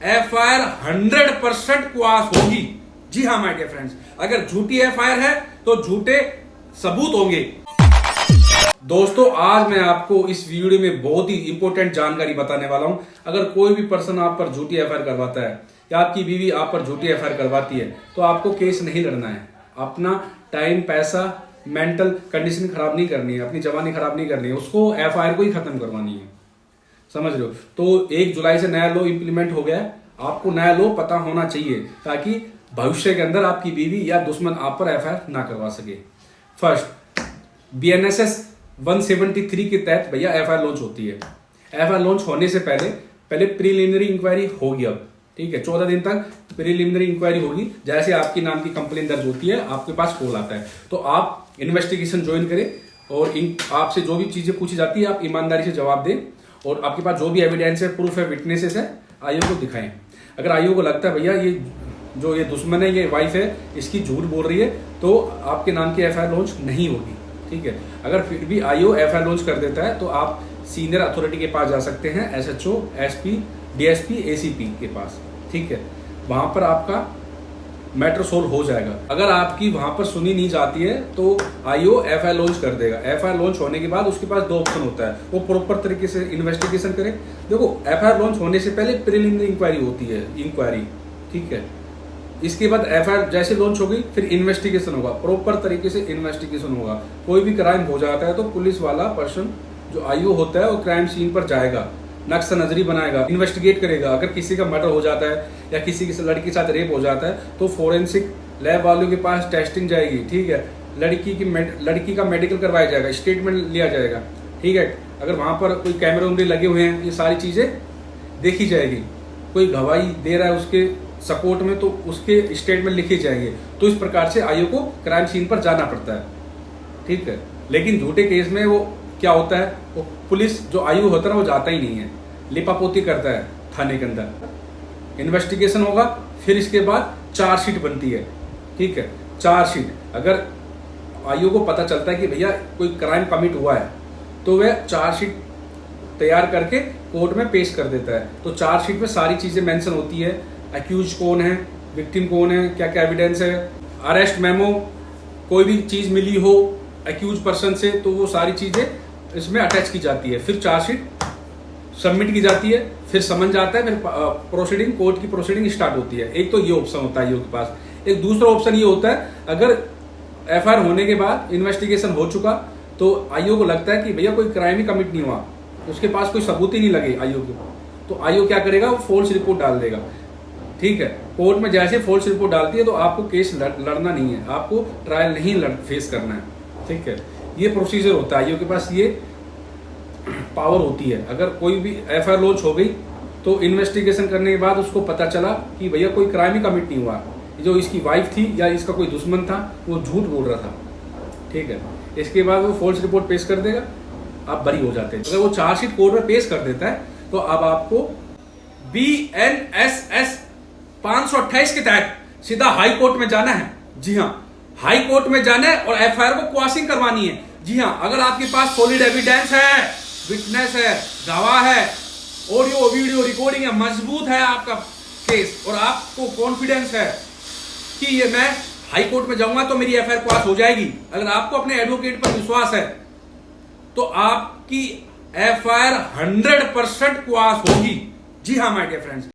FIR 100% quash होगी। जी हाँ my dear friends, अगर झूठी FIR है तो झूठे सबूत होंगे। दोस्तों, आज मैं आपको इस वीडियो में बहुत ही इंपॉर्टेंट जानकारी बताने वाला हूं। अगर कोई भी पर्सन आप पर झूठी FIR करवाता है या आपकी बीवी आप पर झूठी FIR करवाती है तो आपको केस नहीं लड़ना है। अपना टाइम, पैसा, मेंटल कंडीशन खराब नहीं करनी है, अपनी जवानी खराब नहीं करनी है, उसको FIR को ही खत्म करवानी है। समझ रहे हो? तो 1 जुलाई से नया लॉ इंप्लीमेंट हो गया है। आपको नया लॉ पता होना चाहिए ताकि भविष्य के अंदर आपकी बीवी या दुश्मन आप पर FIR ना करवा सके। फर्स्ट, BNSS 173 के तहत भैया FIR लॉन्च होती है। FIR लॉन्च होने से पहले प्रीलिमिनरी इंक्वायरी होगी। अब ठीक है, 14 दिन तक प्रीलिमिनरी इंक्वायरी होगी। जैसे आपकी नाम की कंप्लेन दर्ज होती है, आपके पास कॉल आता है तो आप इन्वेस्टिगेशन ज्वाइन करें और आपसे जो भी चीजें पूछी जाती है आप ईमानदारी से जवाब दें और आपके पास जो भी एविडेंस है, प्रूफ है, विटनेसेस है, आयोग को दिखाएं। अगर आयोग को लगता है भैया ये दुश्मन है, ये वाइफ है, इसकी झूठ बोल रही है, तो आपके नाम की FIR लॉन्च नहीं होगी। ठीक है, अगर फिर भी आयोग FIR लॉन्च कर देता है तो आप सीनियर अथॉरिटी के पास जा सकते हैं, SHO, SP, DSP, ACP के पास। ठीक है, वहां पर आपका मैटर सोल्व हो जाएगा। अगर आपकी वहां पर सुनी नहीं जाती है तो आईओ FIR लॉन्च कर देगा। FIR लॉन्च होने के बाद उसके पास 2 ऑप्शन होता है, वो प्रॉपर तरीके से इन्वेस्टिगेशन करे। देखो, FIR लॉन्च होने से पहले प्रीलिमिनरी इंक्वायरी होती है, इंक्वायरी। ठीक है, इसके बाद FIR जैसे लॉन्च होगी फिर इन्वेस्टिगेशन होगा, प्रॉपर तरीके से इन्वेस्टिगेशन होगा। कोई भी क्राइम हो जाता है तो पुलिस वाला पर्सन जो आईओ होता है वो क्राइम सीन पर जाएगा, नक्शा नजरी बनाएगा, इन्वेस्टिगेट करेगा। अगर किसी का मर्डर हो जाता है या किसी की लड़की के साथ रेप हो जाता है तो फोरेंसिक लैब वालों के पास टेस्टिंग जाएगी। ठीक है, लड़की का मेडिकल करवाया जाएगा, स्टेटमेंट लिया जाएगा। ठीक है, अगर वहां पर कोई कैमरे उमरे लगे हुए हैं, ये सारी चीजें देखी जाएगी। कोई गवाही दे रहा है उसके सपोर्ट में तो उसके स्टेटमेंट लिखे जाएंगे। तो इस प्रकार से आईओ को क्राइम सीन पर जाना पड़ता है। ठीक है, लेकिन झूठे केस में वो क्या होता है, वो पुलिस जो आईओ होता है ना वो जाता ही नहीं है, लिपापोती करता है थाने के अंदर। इन्वेस्टिगेशन होगा, फिर इसके बाद चार्जशीट बनती है। ठीक है, चार्जशीट अगर आईओ को पता चलता है कि भैया कोई क्राइम कमिट हुआ है तो वह चार्जशीट तैयार करके कोर्ट में पेश कर देता है। तो चार्जशीट में सारी चीजें मेंशन होती है, अक्यूज कौन है, विक्टिम कौन है, क्या क्या एविडेंस है, अरेस्ट मेमो, कोई भी चीज मिली हो अक्यूज पर्सन से तो वो सारी चीजें इसमें अटैच की जाती है। फिर चार्जशीट सबमिट की जाती है, फिर समन जाता है, फिर प्रोसीडिंग, कोर्ट की प्रोसीडिंग स्टार्ट होती है। एक तो ये ऑप्शन होता है आईओ के पास। एक दूसरा ऑप्शन ये होता है, अगर FIR होने के बाद इन्वेस्टिगेशन हो चुका तो आईओ को लगता है कि भैया कोई क्राइम ही कमिट नहीं हुआ, उसके पास कोई सबूत ही नहीं लगे आईओ को, तो आईओ क्या करेगा, वो फॉल्स रिपोर्ट डाल देगा। ठीक है, कोर्ट में जैसे फॉल्स रिपोर्ट डालती है तो आपको केस लड़ना नहीं है, आपको ट्रायल नहीं फेस करना है। ठीक है, ये प्रोसीजर होता है, आईओ के पास ये पावर होती है। अगर कोई भी FIR लॉन्च हो गई तो इन्वेस्टिगेशन करने के बाद उसको पता चला कि भैया कोई क्राइम ही कमिट नहीं हुआ, जो इसकी वाइफ थी या इसका कोई दुश्मन था वो झूठ बोल रहा था। ठीक है, इसके बाद वो फॉल्स रिपोर्ट पेश कर देगा, आप बरी हो जाते हैं। अगर वो चार्जशीट कोर्ट में पेश कर देता है तो अब आपको BNSS 528 के तहत सीधा हाई कोर्ट में जाना है। जी हाँ, हाई कोर्ट में जाना है और FIR को क्वाशिंग करवानी है। जी हाँ, अगर आपके पास सॉलिड एविडेंस है, विटनेस है, गवाह है, ऑडियो वीडियो रिकॉर्डिंग है, मजबूत है आपका केस और आपको कॉन्फिडेंस है कि ये मैं हाई कोर्ट में जाऊंगा तो मेरी FIR क्वाश हो जाएगी, अगर आपको अपने एडवोकेट पर विश्वास है तो आपकी FIR 100% क्वाश होगी। जी हाँ माय डियर फ्रेंड्स।